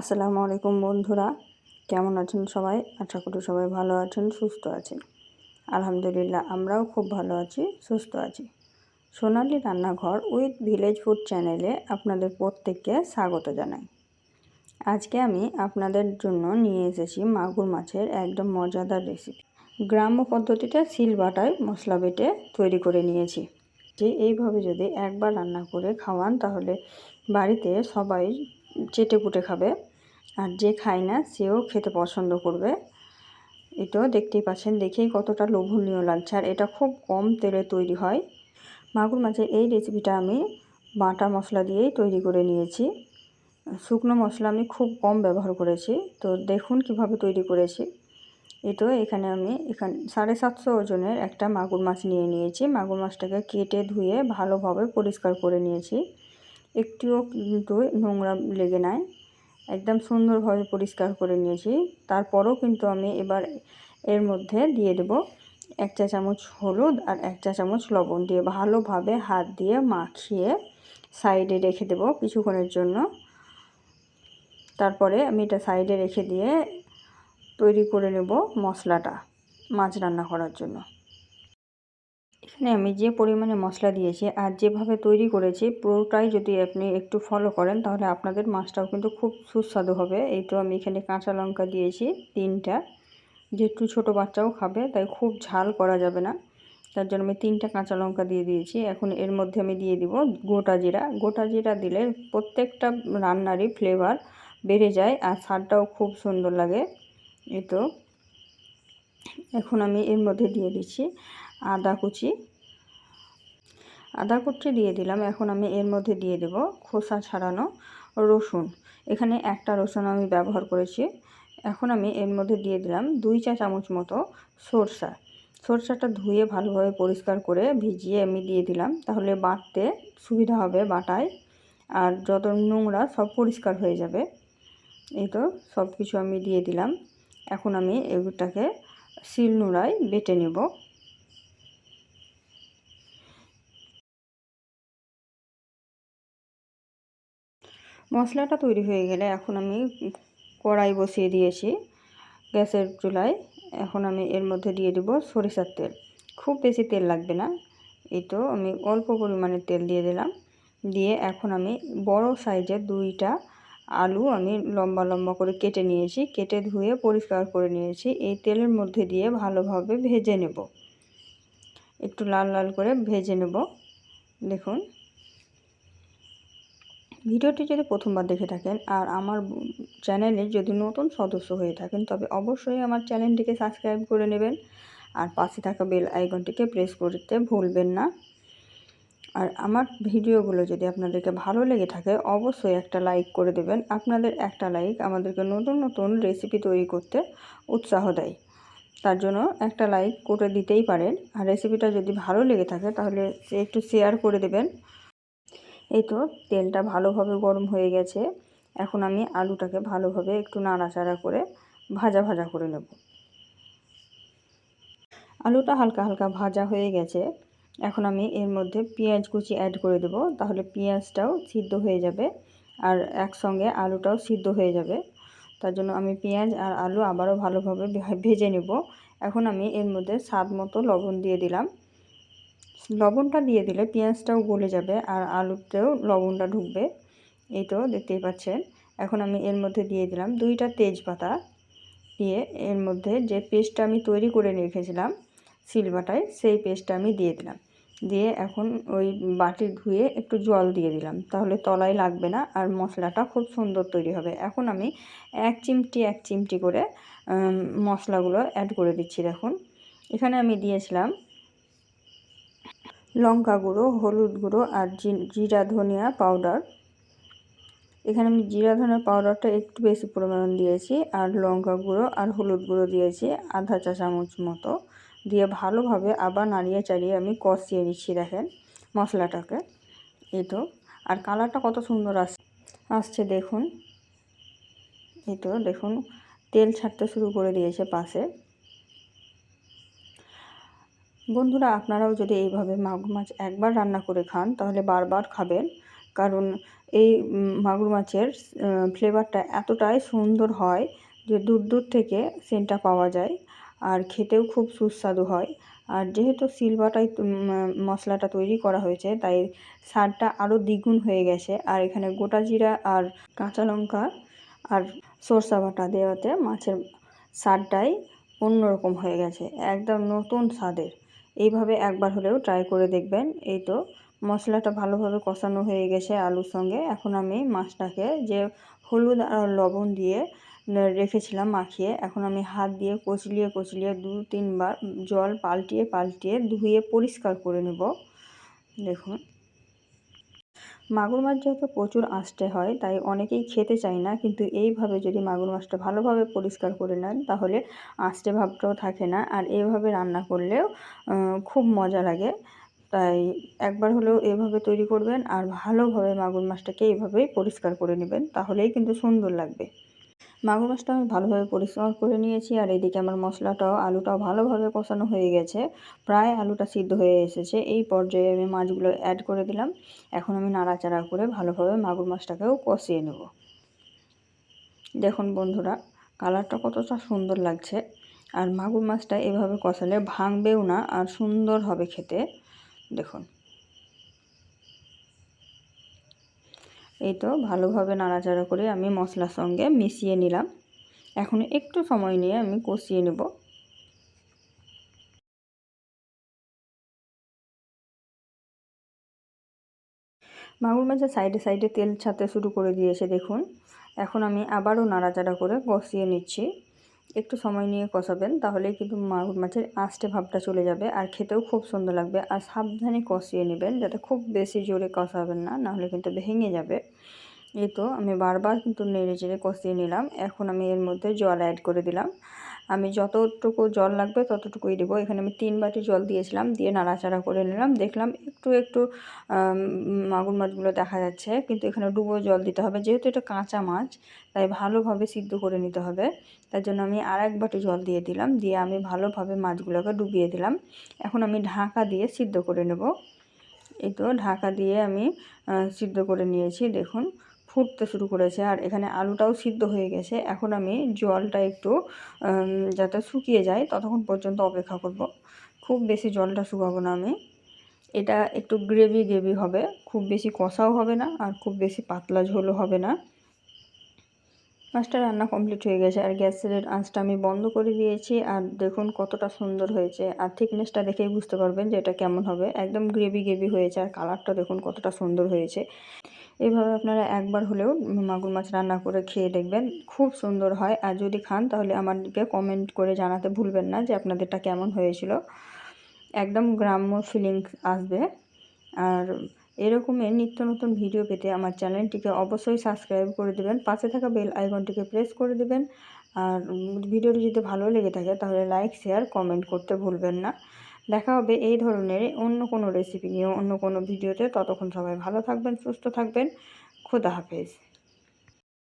আসসালামু আলাইকুম বন্ধুরা, কেমন আছেন সবাই? আশা করি সবাই ভালো আছেন, সুস্থ আছেন। আলহামদুলিল্লাহ, আমরাও খুব ভালো আছি, সুস্থ আছি। সোনালী রান্নাঘর উইথ ভিলেজ ফুড চ্যানেলে আপনাদের প্রত্যেককে স্বাগত জানাই। আজকে আমি আপনাদের জন্য নিয়ে এসেছি মাগুর মাছের একদম মজাদার রেসিপি। গ্রাম্য পদ্ধতিতে শিলবাটায় মশলা বেটে তৈরি করে নিয়েছি। যে এইভাবে যদি একবার রান্না করে খাওয়ান তাহলে বাড়িতে সবাই চেটেপুটে খাবে, আর যে খায় না সেও খেতে পছন্দ করবে। এটাও দেখতেই পাচ্ছেন, দেখেই কতটা লোভনীয় লাগছে, আর এটা খুব কম তেলে তৈরি হয়। মাগুর মাছের এই রেসিপিটা আমি বাটা মশলা দিয়েই তৈরি করে নিয়েছি। শুকনো মশলা আমি খুব কম ব্যবহার করেছি। তো দেখুন কিভাবে তৈরি করেছি। এখানে আমি 750 ওজনের একটা মাগুর মাছ নিয়ে নিয়েছি। মাগুর মাছটাকে কেটে ধুয়ে ভালোভাবে পরিষ্কার করে নিয়েছি। একটুও কিন্তু নোংরা লেগে নাই, একদম সুন্দরভাবে পরিষ্কার করে নিয়েছি। তারপরও কিন্তু আমি এবার এর মধ্যে দিয়ে দেব 1 চা চামচ হলুদ আর 1 চা চামচ লবণ দিয়ে ভালোভাবে হাত দিয়ে মাখিয়ে সাইডে রেখে দেব কিছুক্ষণের জন্য। তারপরে আমি এটা সাইডে রেখে দিয়ে তৈরি করে নেব মশলাটা মাছ রান্না করার জন্য। এখানে আমি যে পরিমাণে মশলা দিয়েছি আর যেভাবে তৈরি করেছি পুরোটাই যদি আপনি একটু ফলো করেন তাহলে আপনাদের মাছটাও কিন্তু খুব সুস্বাদু হবে। এই তো আমি এখানে কাঁচা লঙ্কা দিয়েছি 3টা, যেহেতু ছোটো বাচ্চাও খাবে তাই খুব ঝাল করা যাবে না, তার জন্য আমি 3টা কাঁচা লঙ্কা দিয়ে দিয়েছি। এখন এর মধ্যে আমি দিয়ে দিব গোটা জিরা। গোটা জিরা দিলে প্রত্যেকটা রান্নারই ফ্লেভার বেড়ে যায় আর স্বাদটাও খুব সুন্দর লাগে। এই তো এখন আমি এর মধ্যে দিয়ে দিচ্ছি আদা কুচি দিয়ে দিলাম। এখন আমি এর মধ্যে দিয়ে দেব খোসা ছাড়ানো রসুন। এখানে একটা রসুন আমি ব্যবহার করেছি। এখন আমি এর মধ্যে দিয়ে দিলাম 2 চা চামচ মতো সরষাটা ধুয়ে ভালোভাবে পরিষ্কার করে ভিজিয়ে আমি দিয়ে দিলাম, তাহলে বাটতে সুবিধা হবে বাটায়, আর যত নোংরা সব পরিষ্কার হয়ে যাবে। এই তো সব কিছু আমি দিয়ে দিলাম। এখন আমি এগুলোটাকে শিলনোড়ায় বেটে নেব। মশলাটা তৈরি হয়ে গেলে এখন আমি কড়াই বসিয়ে দিয়েছি গ্যাসের চুলায়। এখন আমি এর মধ্যে দিয়ে দেব সরিষার তেল। খুব বেশি তেল লাগবে না, এই তো আমি অল্প পরিমাণে তেল দিয়ে দিলাম। দিয়ে এখন আমি বড় সাইজের 2টা আলু আমি লম্বা লম্বা করে কেটে নিয়েছি, কেটে ধুয়ে পরিষ্কার করে নিয়েছি। এই তেলের মধ্যে দিয়ে ভালোভাবে ভেজে নেব, একটু লাল লাল করে ভেজে নেব। দেখুন, ভিডিওটি যদি প্রথমবার দেখে থাকেন আর আমার চ্যানেলে যদি নতুন সদস্য হয়ে থাকেন তবে অবশ্যই আমার চ্যানেলটিকে সাবস্ক্রাইব করে নেবেন আর পাশে থাকা বেল আইকনটিকে প্রেস করতে ভুলবেন না। আর আমার ভিডিওগুলো যদি আপনাদেরকে ভালো লেগে থাকে অবশ্যই একটা লাইক করে দেবেন। আপনাদের একটা লাইক আমাদেরকে নতুন নতুন রেসিপি তৈরি করতে উৎসাহ দেয়, তার জন্য একটা লাইক করে দিতেই পারেন। আর রেসিপিটা যদি ভালো লেগে থাকে তাহলে একটু শেয়ার করে দেবেন। এই তো তেলটা ভালোভাবে গরম হয়ে গেছে। এখন আমি আলুটাকে ভালোভাবে একটু নাড়াচাড়া করে ভাজা ভাজা করে নেব। আলুটা হালকা হালকা ভাজা হয়ে গেছে। এখন আমি এর মধ্যে পেঁয়াজ কুচি অ্যাড করে দেব, তাহলে পেঁয়াজটাও সিদ্ধ হয়ে যাবে আর একসঙ্গে আলুটাও সিদ্ধ হয়ে যাবে। তার জন্য আমি পেঁয়াজ আর আলু আবারও ভালোভাবে ভেজে নেব। এখন আমি এর মধ্যে স্বাদ মতো লবণ দিয়ে দিলাম। লবণটা দিয়ে দিলে পেঁয়াজটাও গলে যাবে আর আলুতেও লবণটা ঢুকবে। এই তো দেখতেই পাচ্ছেন। এখন আমি এর মধ্যে দিয়ে দিলাম 2টা তেজপাতা, দিয়ে এর মধ্যে যে পেস্টটা আমি তৈরি করে রেখেছিলাম শিলবাটায় সেই পেস্টটা আমি দিয়ে দিলাম। দিয়ে এখন ওই বাটি ধুয়ে একটু জল দিয়ে দিলাম, তাহলে তলায় লাগবে না আর মশলাটা খুব সুন্দর তৈরি হবে। এখন আমি 1 চিমটি করে মশলাগুলো অ্যাড করে দিচ্ছি। দেখুন, এখানে আমি দিয়েছিলাম লঙ্কা গুঁড়ো, হলুদ গুঁড়ো আর জিরা ধনিয়া পাউডার। এখানে আমি জিরা ধনিয়া পাউডারটা একটু বেশি পরিমাণ দিয়েছি আর লঙ্কা গুঁড়ো আর হলুদ গুঁড়ো দিয়েছি আধা চা চামচ মতো, দিয়ে ভালোভাবে আবার নাড়িয়ে চাড়িয়ে আমি কষিয়ে নিচ্ছি। দেখেন মশলাটাকে। এই তো, আর কালারটা কত সুন্দর আসছে দেখুন। এই তো দেখুন, তেল ছাড়তে শুরু করে দিয়েছে পাশে। বন্ধুরা, আপনারাও যদি এইভাবে মাগুর মাছ একবার রান্না করে খান তাহলে বারবার খাবেন। কারণ এই মাগুর মাছের ফ্লেভারটা এতটাই সুন্দর হয় যে দূর দূর থেকে সেন্টটা পাওয়া যায়, আর খেতেও খুব সুস্বাদু হয়। আর যেহেতু সিলবাটায় মশলাটা তৈরি করা হয়েছে, তাই স্বাদটা আরও দ্বিগুণ হয়ে গেছে। আর এখানে গোটা জিরা আর কাঁচা লঙ্কা আর সরষা বাটা দেওয়াতে মাছের স্বাদটাই অন্যরকম হয়ে গেছে, একদম নতুন স্বাদের। এইভাবে একবার হলেও ট্রাই করে দেখবেন। এই তো মশলাটা ভালোভাবে কষানো হয়ে গেছে আলুর সঙ্গে। এখন আমি মাছটাকে যে হলুদ আর লবণ দিয়ে রেখেছিলাম মাখিয়ে, এখন আমি হাত দিয়ে কচলিয়ে কচলিয়ে 2-3 বার জল পাল্টিয়ে পাল্টিয়ে ধুয়ে পরিষ্কার করে নেব। দেখুন, মাগুর মাছ যেহেতু প্রচুর আঁশটে হয়, তাই অনেকেই খেতে চায় না, কিন্তু এইভাবে যদি মাগুর মাছটা ভালোভাবে পরিষ্কার করে নেন তাহলে আঁশটে ভাবটাও থাকে না। আর এইভাবে রান্না করলেও খুব মজা লাগে। তাই একবার হলেও এভাবে তৈরি করবেন, আর ভালোভাবে মাগুর মাছটাকে এইভাবেই পরিষ্কার করে নেবেন, তাহলেই কিন্তু সুন্দর লাগবে। মাগুর মাছটা আমি ভালোভাবে পরিষ্কার করে নিয়েছি, আর এদিকে আমার মশলাটাও আলুটাও ভালোভাবে কষানো হয়ে গেছে, প্রায় আলুটা সিদ্ধ হয়ে এসেছে। এই পর্যায়ে আমি মাছগুলো অ্যাড করে দিলাম। এখন আমি নাড়াচাড়া করে ভালোভাবে মাগুর মাছটাকেও কষিয়ে নেব। দেখুন বন্ধুরা, কালারটা কতটা সুন্দর লাগছে। আর মাগুর মাছটা এভাবে কষালে ভাঙবেও না, আর সুন্দর হবে খেতে। দেখুন, এই তো ভালোভাবে নাড়াচাড়া করে আমি মশলার সঙ্গে মিশিয়ে নিলাম। এখন একটু সময় নিয়ে আমি কষিয়ে নেব। মাগুর মাছের সাইডে সাইডে তেল ছাড়তে শুরু করে দিয়েছে দেখুন। এখন আমি আবারও নাড়াচাড়া করে কষিয়ে নিচ্ছি। একটু সময় নিয়ে কষাবেন, তাহলেই কিন্তু মাগুর মাছের আঁশটে ভাবটা চলে যাবে, আর খেতেও খুব সুন্দর লাগবে। আর সাবধানে কষিয়ে নেবেন, যাতে খুব বেশি জোরে কষাবেন না, নাহলে কিন্তু ভেঙে যাবে। এই তো আমি বারবার কিন্তু নেড়ে চেড়ে কষিয়ে নিলাম। এখন আমি এর মধ্যে জল অ্যাড করে দিলাম। আমি যতটুকু জল লাগবে ততটুকুই দেবো। এখানে আমি 3 বাটি জল দিয়েছিলাম, দিয়ে নাড়াচাড়া করে নিলাম। দেখলাম একটু একটু মাগুর মাছগুলো দেখা যাচ্ছে, কিন্তু এখানে ডুবো জল দিতে হবে। যেহেতু এটা কাঁচা মাছ, তাই ভালোভাবে সিদ্ধ করে নিতে হবে। তার জন্য আমি আর 1 বাটি জল দিয়ে দিলাম, দিয়ে আমি ভালোভাবে মাছগুলোকে ডুবিয়ে দিলাম। এখন আমি ঢাকা দিয়ে সিদ্ধ করে নেব। এই তো ঢাকা দিয়ে আমি সিদ্ধ করে নিয়েছি। দেখুন, ফুটতে শুরু করেছে, আর এখানে আলুটাও সিদ্ধ হয়ে গেছে। এখন আমি জলটা একটু যাতে শুকিয়ে যায় ততক্ষণ পর্যন্ত অপেক্ষা করব। খুব বেশি জলটা শুকাবো না আমি। এটা একটু গ্রেভি গ্রেভি হবে, খুব বেশি কষাও হবে না, আর খুব বেশি পাতলা ঝোলও হবে না। মাছটা রান্না কমপ্লিট হয়ে গেছে, আর গ্যাসের আঁচটা আমি বন্ধ করে দিয়েছি। আর দেখুন কতটা সুন্দর হয়েছে, আর থিকনেসটা দেখেই বুঝতে পারবেন যে এটা কেমন হবে। একদম গ্রেভি গ্রেভি হয়েছে, আর কালারটা দেখুন কতটা সুন্দর হয়েছে। এইভাবে আপনারা একবার হলেও মাগুর মাছ রান্না করে খেয়ে দেখবেন, খুব সুন্দর হয়। আর যদি খান তাহলে আমাদেরকে কমেন্ট করে জানাতে ভুলবেন না যে আপনাদেরটা কেমন হয়েছিল। একদম গ্রাম্য ফিলিংস আসবে। আর এরকমের নিত্য নতুন ভিডিও পেতে আমার চ্যানেলটিকে অবশ্যই সাবস্ক্রাইব করে দেবেন, পাশে থাকা বেল আইকনটিকে প্রেস করে দেবেন। আর ভিডিওটি যদি ভালো লেগে থাকে তাহলে লাইক, শেয়ার, কমেন্ট করতে ভুলবেন না। দেখা হবে এই ধরনের অন্য কোনো রেসিপি নিয়ে অন্য কোনো ভিডিওতে। ততক্ষণ সবাই ভালো থাকবেন, সুস্থ থাকবেন। খোদা হাফেজ।